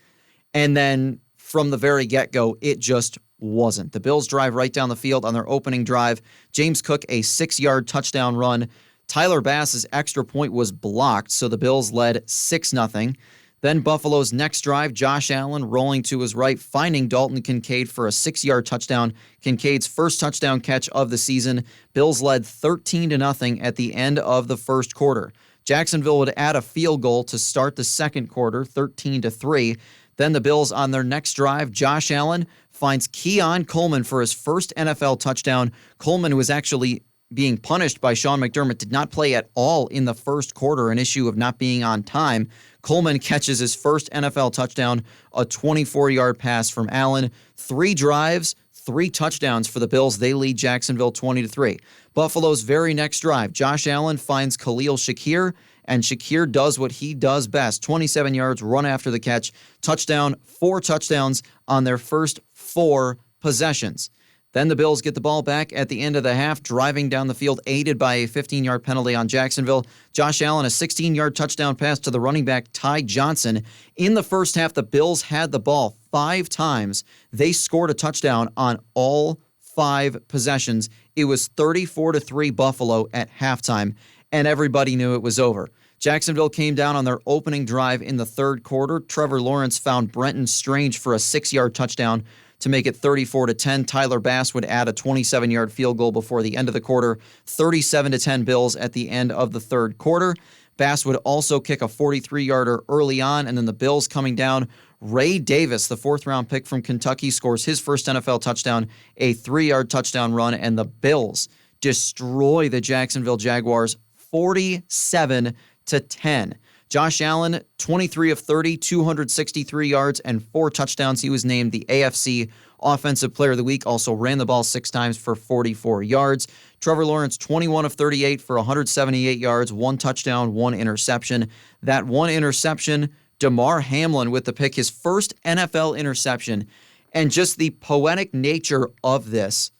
And then from the very get-go, it just wasn't. The Bills drive right down the field on their opening drive. James Cook, a 6-yard touchdown run. Tyler Bass's extra point was blocked, so the Bills led 6-0. Then Buffalo's next drive, Josh Allen rolling to his right, finding Dalton Kincaid for a 6-yard touchdown. Kincaid's first touchdown catch of the season. Bills led 13-0 at the end of the first quarter. Jacksonville would add a field goal to start the second quarter, 13-3. Then the Bills on their next drive, Josh Allen finds Keon Coleman for his first NFL touchdown. Coleman, who was actually being punished by Sean McDermott, did not play at all in the first quarter, an issue of not being on time. Coleman catches his first NFL touchdown, a 24-yard pass from Allen. 3 drives, 3 touchdowns for the Bills. They lead Jacksonville 20-3. Buffalo's very next drive, Josh Allen finds Khalil Shakir, and Shakir does what he does best. 27 yards, run after the catch, touchdown, 4 touchdowns on their first 4 possessions. Then the Bills get the ball back at the end of the half, driving down the field, aided by a 15-yard penalty on Jacksonville. Josh Allen, a 16-yard touchdown pass to the running back, Ty Johnson. In the first half, the Bills had the ball 5 times. They scored a touchdown on all 5 possessions. It was 34-3 Buffalo at halftime, and everybody knew it was over. Jacksonville came down on their opening drive in the third quarter. Trevor Lawrence found Brenton Strange for a 6-yard touchdown to make it 34-10. Tyler Bass would add a 27-yard field goal before the end of the quarter. 37-10 Bills at the end of the third quarter. Bass would also kick a 43-yarder early on, and then the Bills coming down Ray Davis, the 4th-round pick from Kentucky, scores his first NFL touchdown, a 3-yard touchdown run, and the Bills destroy the Jacksonville Jaguars 47-10. Josh Allen, 23 of 30, 263 yards, and 4 touchdowns. He was named the AFC Offensive Player of the Week, also ran the ball 6 times for 44 yards. Trevor Lawrence, 21 of 38 for 178 yards, 1 touchdown, 1 interception. That 1 interception, Damar Hamlin with the pick, his first NFL interception, and just the poetic nature of this,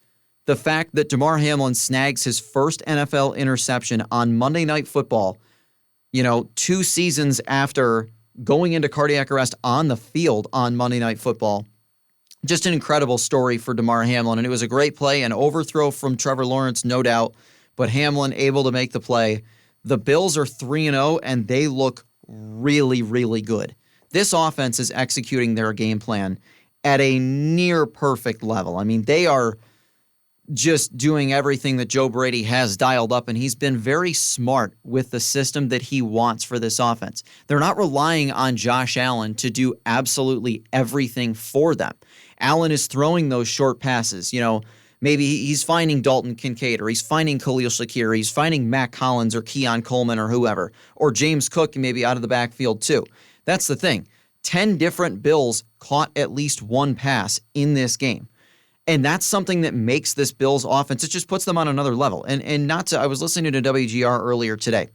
the fact that Damar Hamlin snags his first NFL interception on Monday Night Football, 2 seasons after going into cardiac arrest on the field on Monday Night Football. Just an incredible story for Damar Hamlin, and it was a great play, an overthrow from Trevor Lawrence, no doubt, but Hamlin able to make the play. The Bills are 3-0, and they look really, really good. This offense is executing their game plan at a near perfect level. I mean, they are just doing everything that Joe Brady has dialed up, and he's been very smart with the system that he wants for this offense. They're not relying on Josh Allen to do absolutely everything for them. Allen is throwing those short passes. Maybe he's finding Dalton Kincaid, or he's finding Khalil Shakir, he's finding Matt Collins or Keon Coleman or whoever, or James Cook maybe out of the backfield too. That's the thing. 10 different Bills caught at least one pass in this game. And that's something that makes this Bills offense, it just puts them on another level. And not to, I was listening to WGR earlier today,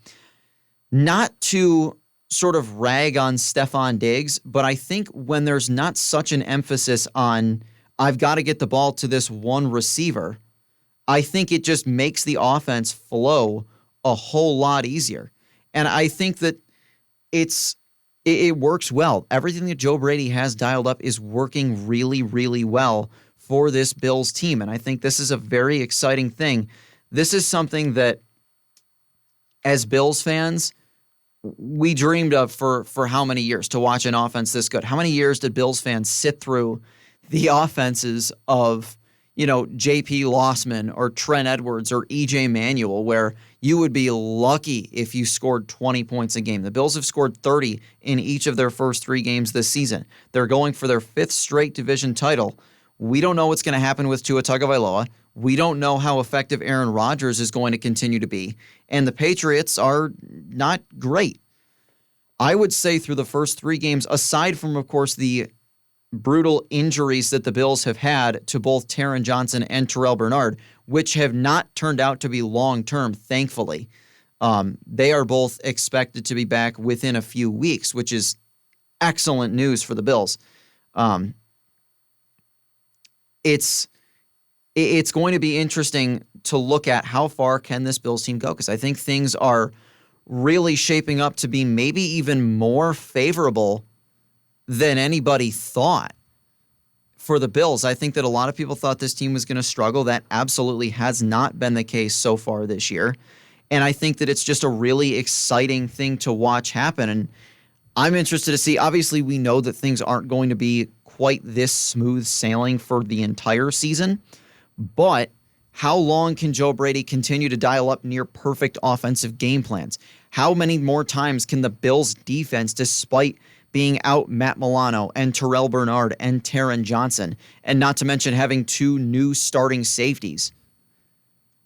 not to sort of rag on Stephon Diggs, but I think when there's not such an emphasis on, I've got to get the ball to this one receiver, I think it just makes the offense flow a whole lot easier. And I think that it works well. Everything that Joe Brady has dialed up is working really, really well for this Bills team. And I think this is a very exciting thing. This is something that, as Bills fans, we dreamed of for how many years to watch an offense this good? How many years did Bills fans sit through the offenses of, J.P. Lossman or Trent Edwards or E.J. Manuel, where you would be lucky if you scored 20 points a game? The Bills have scored 30 in each of their first 3 games this season. They're going for their 5th straight division title. We don't know what's going to happen with Tua Tagovailoa. We don't know how effective Aaron Rodgers is going to continue to be. And the Patriots are not great. I would say through the first 3 games, aside from, of course, the brutal injuries that the Bills have had to both Taron Johnson and Terrell Bernard, which have not turned out to be long-term, thankfully. They are both expected to be back within a few weeks, which is excellent news for the Bills. It's going to be interesting to look at how far can this Bills team go, because I think things are really shaping up to be maybe even more favorable than anybody thought for the Bills. I think that a lot of people thought this team was going to struggle. That absolutely has not been the case so far this year. And I think that it's just a really exciting thing to watch happen. And I'm interested to see, obviously we know that things aren't going to be quite this smooth sailing for the entire season, but how long can Joe Brady continue to dial up near perfect offensive game plans? How many more times can the Bills defense, despite being out Matt Milano and Terrell Bernard and Taron Johnson, and not to mention having 2 new starting safeties,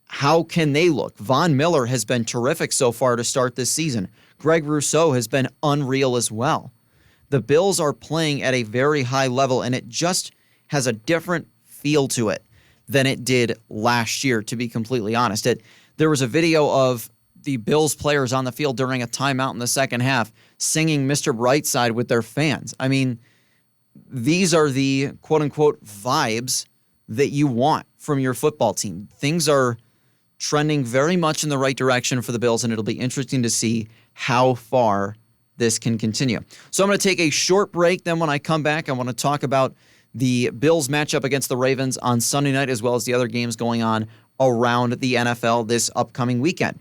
how can they look? Von Miller has been terrific so far to start this season. Greg Rousseau has been unreal as well. The Bills are playing at a very high level, and it just has a different feel to it than it did last year, to be completely honest. There was a video of the Bills players on the field during a timeout in the second half singing Mr. Brightside with their fans. I mean, these are the quote-unquote vibes that you want from your football team. Things are trending very much in the right direction for the Bills, and it'll be interesting to see how far this can continue. So I'm going to take a short break. Then when I come back, I want to talk about the Bills matchup against the Ravens on Sunday night, as well as the other games going on around the NFL this upcoming weekend.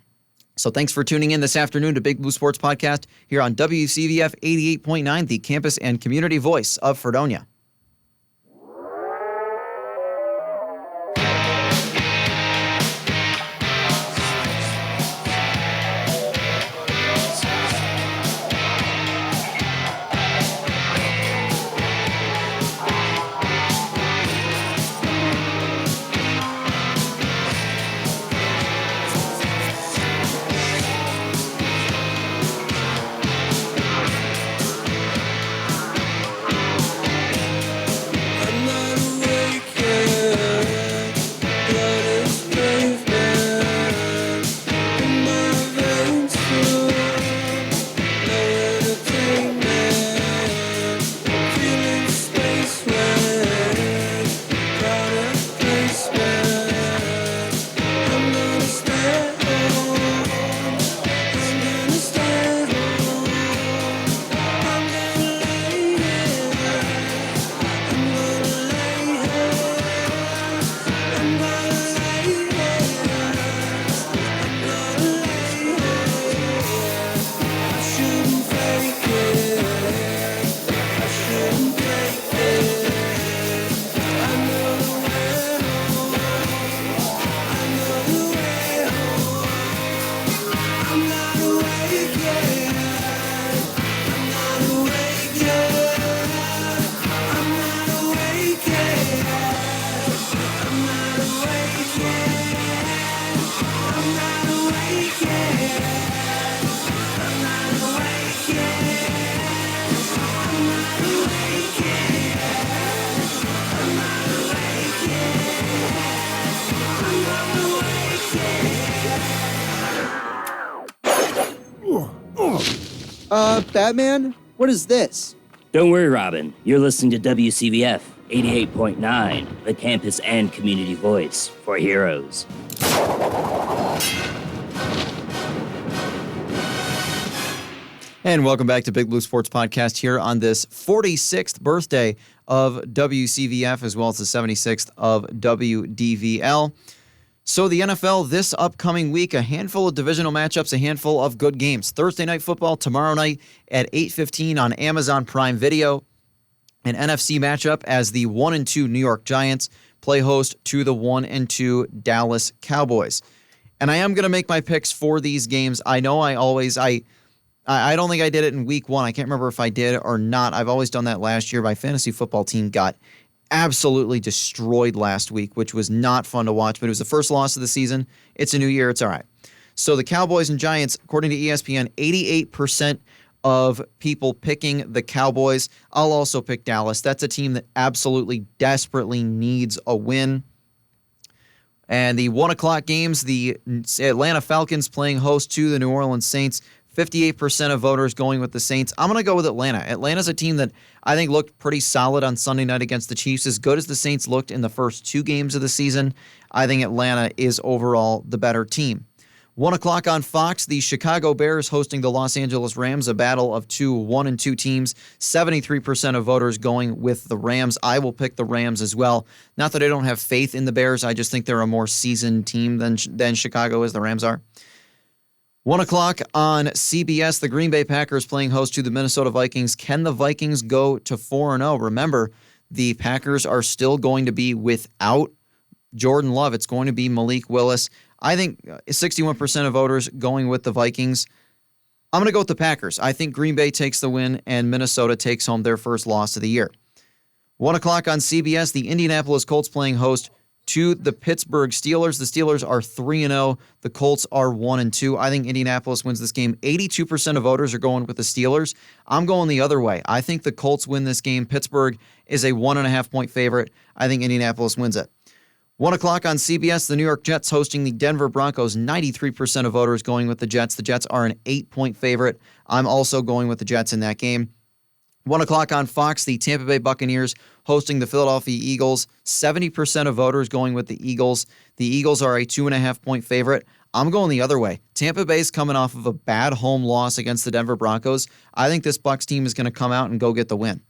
So thanks for tuning in this afternoon to Big Blue Sports Podcast here on WCVF 88.9, the campus and community voice of Fredonia. Batman? What is this? Don't worry, Robin. You're listening to WCVF 88.9, the campus and community voice for heroes. And welcome back to Big Blue Sports Podcast here on this 46th birthday of WCVF, as well as the 76th of WDVL. So the NFL this upcoming week, a handful of divisional matchups, a handful of good games. Thursday Night Football tomorrow night at 8:15 on Amazon Prime Video. An NFC matchup as the 1-2 New York Giants play host to the 1-2 Dallas Cowboys. And I am going to make my picks for these games. I know I don't think I did it in week one. I can't remember if I did or not. I've always done that last year. My fantasy football team got absolutely destroyed last week, which was not fun to watch, but it was the first loss of the season. It's a new year. It's all right. So the Cowboys and Giants, according to ESPN, 88% of people picking the Cowboys. I'll also pick Dallas. That's a team that absolutely desperately needs a win. And the 1 o'clock games, the Atlanta Falcons playing host to the New Orleans Saints. 58% of voters going with the Saints. I'm going to go with Atlanta. Atlanta's a team that I think looked pretty solid on Sunday night against the Chiefs. As good as the Saints looked in the first two games of the season, I think Atlanta is overall the better team. 1 o'clock on Fox, the Chicago Bears hosting the Los Angeles Rams, a battle of two 1-2 teams. 73% of voters going with the Rams. I will pick the Rams as well. Not that I don't have faith in the Bears. I just think they're a more seasoned team than Chicago is, the Rams are. 1 o'clock on CBS, the Green Bay Packers playing host to the Minnesota Vikings. Can the Vikings go to 4-0? Remember, the Packers are still going to be without Jordan Love. It's going to be Malik Willis. I think 61% of voters going with the Vikings. I'm going to go with the Packers. I think Green Bay takes the win and Minnesota takes home their first loss of the year. 1 o'clock on CBS, the Indianapolis Colts playing host to the Pittsburgh Steelers. The Steelers are 3-0. The Colts are 1-2. I think Indianapolis wins this game. 82% of voters are going with the Steelers. I'm going the other way. I think the Colts win this game. Pittsburgh is a 1.5-point favorite. I think Indianapolis wins it. 1 o'clock on CBS, the New York Jets hosting the Denver Broncos. 93% of voters going with the Jets. The Jets are an 8-point favorite. I'm also going with the Jets in that game. 1 o'clock on Fox, the Tampa Bay Buccaneers hosting the Philadelphia Eagles. 70% of voters going with the Eagles. The Eagles are a 2.5-point favorite. I'm going the other way. Tampa Bay's coming off of a bad home loss against the Denver Broncos. I think this Bucs team is going to come out and go get the win.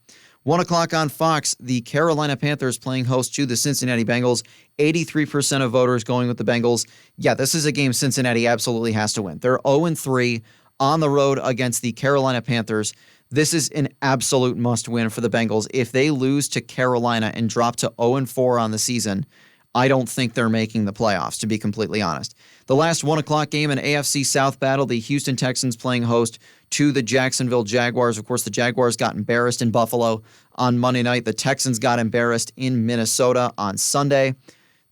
1 o'clock on Fox, the Carolina Panthers playing host to the Cincinnati Bengals. 83% of voters going with the Bengals. Yeah, this is a game Cincinnati absolutely has to win. They're 0-3 on the road against the Carolina Panthers. This is an absolute must-win for the Bengals. If they lose to Carolina and drop to 0-4 on the season, I don't think they're making the playoffs, to be completely honest. The last 1 o'clock game, an AFC South battle, the Houston Texans playing host to the Jacksonville Jaguars. Of course, the Jaguars got embarrassed in Buffalo on Monday night. The Texans got embarrassed in Minnesota on Sunday.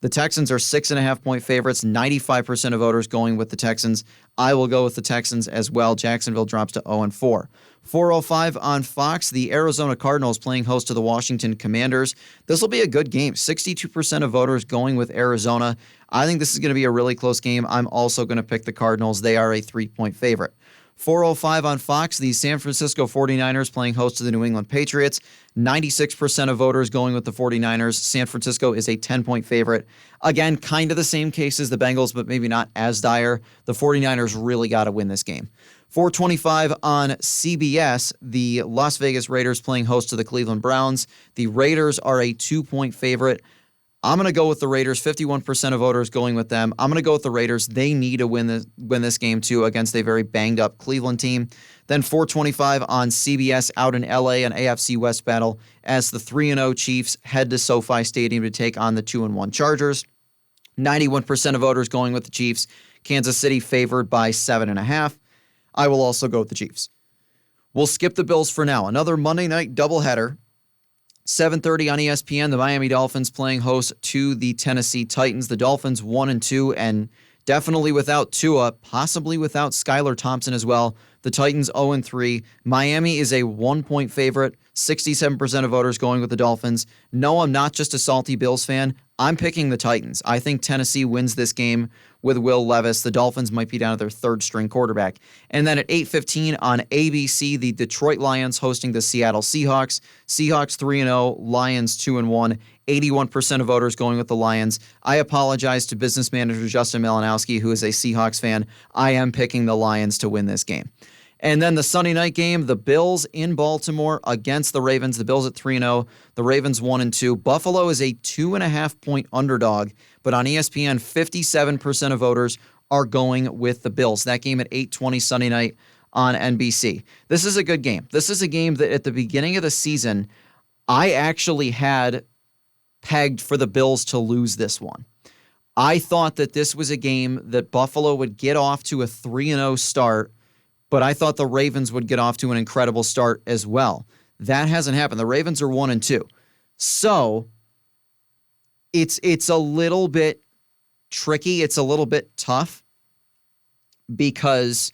The Texans are 6.5-point favorites. 95% of voters going with the Texans. I will go with the Texans as well. Jacksonville drops to 0-4. 4:05 on Fox, the Arizona Cardinals playing host to the Washington Commanders. This will be a good game. 62% of voters going with Arizona. I think this is going to be a really close game. I'm also going to pick the Cardinals. They are a 3-point favorite. 4:05 on Fox, the San Francisco 49ers playing host to the New England Patriots. 96% of voters going with the 49ers. San Francisco is a 10-point favorite. Again, kind of the same case as the Bengals, but maybe not as dire. The 49ers really got to win this game. 4:25 on CBS, the Las Vegas Raiders playing host to the Cleveland Browns. The Raiders are a 2-point favorite. I'm going to go with the Raiders. 51% of voters going with them. I'm going to go with the Raiders. They need to win this game, too, against a very banged-up Cleveland team. Then 4:25 on CBS out in L.A., an AFC West battle, as the 3-0 Chiefs head to SoFi Stadium to take on the 2-1 Chargers. 91% of voters going with the Chiefs. Kansas City favored by 7.5. I will also go with the Chiefs. We'll skip the Bills for now. Another Monday night doubleheader. 7:30 on ESPN, the Miami Dolphins playing host to the Tennessee Titans. The Dolphins 1-2 and definitely without Tua, possibly without Skylar Thompson as well. The Titans 0-3. Miami is a 1-point favorite. 67% of voters going with the Dolphins. No, I'm not just a salty Bills fan. I'm picking the Titans. I think Tennessee wins this game with Will Levis. The Dolphins might be down to their third-string quarterback. And then at 8:15 on ABC, the Detroit Lions hosting the Seattle Seahawks. Seahawks 3-0, Lions 2-1. 81% of voters going with the Lions. I apologize to business manager Justin Malinowski, who is a Seahawks fan. I am picking the Lions to win this game. And then the Sunday night game, the Bills in Baltimore against the Ravens. The Bills at 3-0, the Ravens 1-2. Buffalo is a 2.5-point underdog, but on ESPN, 57% of voters are going with the Bills. That game at 8:20 Sunday night on NBC. This is a good game. This is a game that at the beginning of the season, I actually had pegged for the Bills to lose this one. I thought that this was a game that Buffalo would get off to a 3-0 start, but I thought the Ravens would get off to an incredible start as well. That hasn't happened. The Ravens are 1-2. So it's a little bit tricky. It's a little bit tough because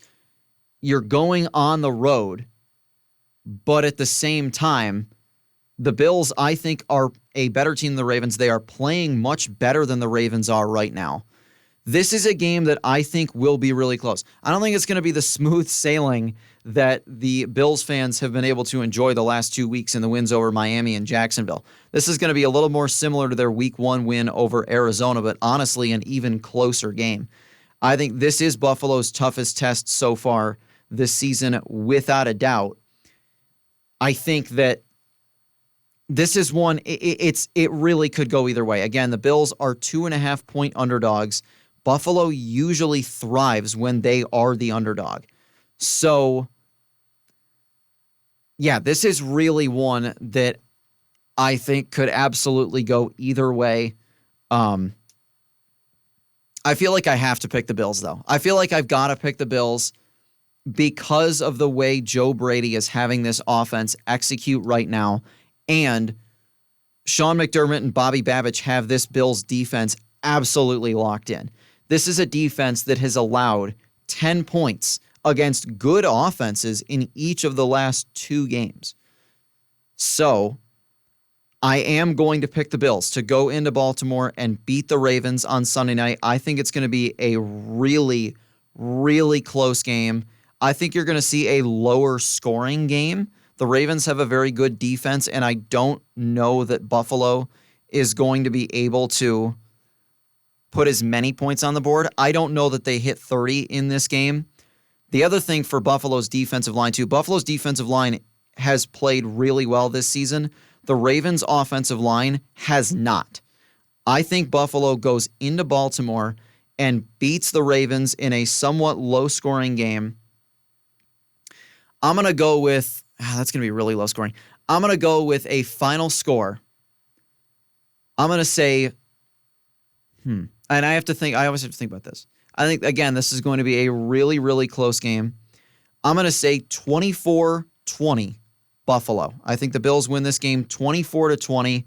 you're going on the road, but at the same time, the Bills, I think, are a better team than the Ravens. They are playing much better than the Ravens are right now. This is a game that I think will be really close. I don't think it's going to be the smooth sailing that the Bills fans have been able to enjoy the last 2 weeks in the wins over Miami and Jacksonville. This is going to be a little more similar to their Week 1 win over Arizona, but honestly, an even closer game. I think this is Buffalo's toughest test so far this season, without a doubt. I think that this is one, it really could go either way. Again, the Bills are 2.5-point underdogs. Buffalo usually thrives when they are the underdog. So, yeah, this is really one that I think could absolutely go either way. I feel like I have to pick the Bills, though. I feel like I've got to pick the Bills because of the way Joe Brady is having this offense execute right now. And Sean McDermott and Bobby Babich have this Bills defense absolutely locked in. This is a defense that has allowed 10 points against good offenses in each of the last 2 games. So I am going to pick the Bills to go into Baltimore and beat the Ravens on Sunday night. I think it's going to be a really, really close game. I think you're going to see a lower scoring game. The Ravens have a very good defense, and I don't know that Buffalo is going to be able to put as many points on the board. I don't know that they hit 30 in this game. The other thing for Buffalo's defensive line, too, Buffalo's defensive line has played really well this season. The Ravens' offensive line has not. I think Buffalo goes into Baltimore and beats the Ravens in a somewhat low-scoring game. I'm going to go with, that's going to be really low-scoring. I'm going to go with a final score. I'm going to say, and I always have to think about this. I think, again, this is going to be a really, really close game. I'm going to say 24-20 Buffalo. I think the Bills win this game 24-20.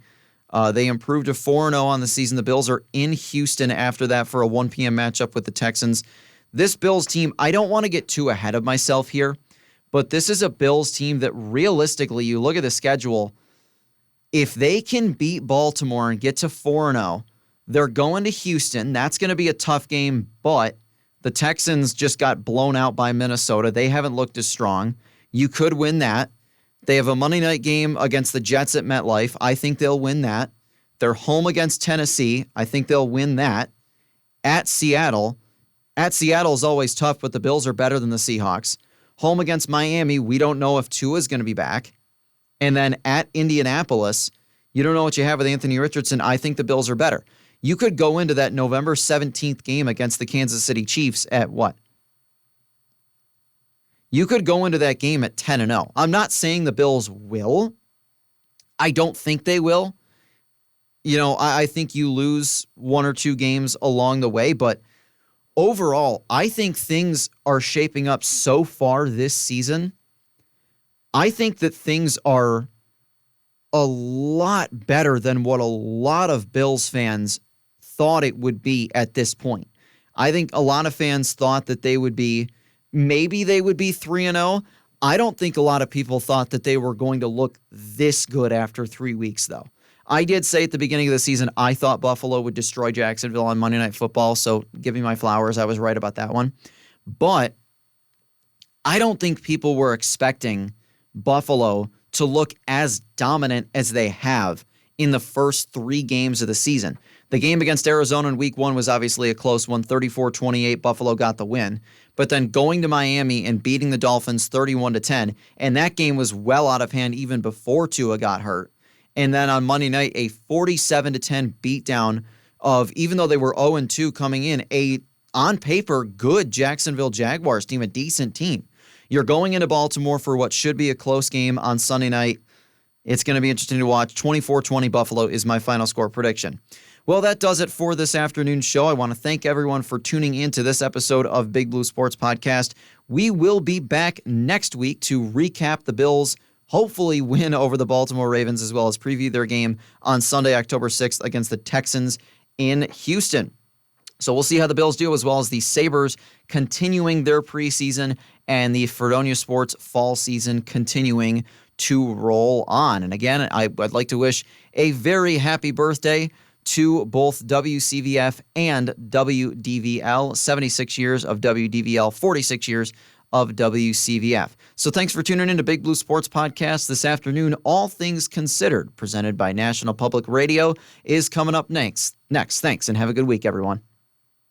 They improved to 4-0 on the season. The Bills are in Houston after that for a 1 p.m. matchup with the Texans. This Bills team, I don't want to get too ahead of myself here, but this is a Bills team that realistically, you look at the schedule, if they can beat Baltimore and get to 4-0, they're going to Houston. That's going to be a tough game, but the Texans just got blown out by Minnesota. They haven't looked as strong. You could win that. They have a Monday night game against the Jets at MetLife. I think they'll win that. They're home against Tennessee. I think they'll win that. At Seattle. At Seattle is always tough, but the Bills are better than the Seahawks. Home against Miami. We don't know if Tua is going to be back. And then at Indianapolis, you don't know what you have with Anthony Richardson. I think the Bills are better. You could go into that November 17th game against the Kansas City Chiefs at what? You could go into that game at 10-0. I'm not saying the Bills will. I don't think they will. You know, I think you lose 1 or 2 games along the way, but overall, I think things are shaping up so far this season. I think that things are a lot better than what a lot of Bills fans thought it would be at this point. I think a lot of fans thought that they would be, maybe they would be 3-0. I don't think a lot of people thought that they were going to look this good after 3 weeks, though. I did say at the beginning of the season I thought Buffalo would destroy Jacksonville on Monday Night Football, so give me my flowers. I was right about that one. But I don't think people were expecting Buffalo to look as dominant as they have in the first 3 games of the season. The game against Arizona in week 1 was obviously a close one, 34-28. Buffalo got the win. But then going to Miami and beating the Dolphins 31-10, and that game was well out of hand even before Tua got hurt. And then on Monday night, a 47-10 beatdown of, even though they were 0-2 coming in, a, on paper, good Jacksonville Jaguars team, a decent team. You're going into Baltimore for what should be a close game on Sunday night. It's going to be interesting to watch. 24-20 Buffalo is my final score prediction. Well, that does it for this afternoon's show. I want to thank everyone for tuning in to this episode of Big Blue Sports Podcast. We will be back next week to recap the Bills' hopefully win over the Baltimore Ravens, as well as preview their game on Sunday, October 6th against the Texans in Houston. So we'll see how the Bills do, as well as the Sabres continuing their preseason and the Fredonia Sports fall season continuing to roll on. And again, I'd like to wish a very happy birthday to both WCVF and WDVL. 76 years of WDVL, 46 years of WCVF. So thanks for tuning in to Big Blue Sports Podcast this afternoon. All Things Considered, presented by National Public Radio, is coming up next. Thanks, and have a good week, everyone.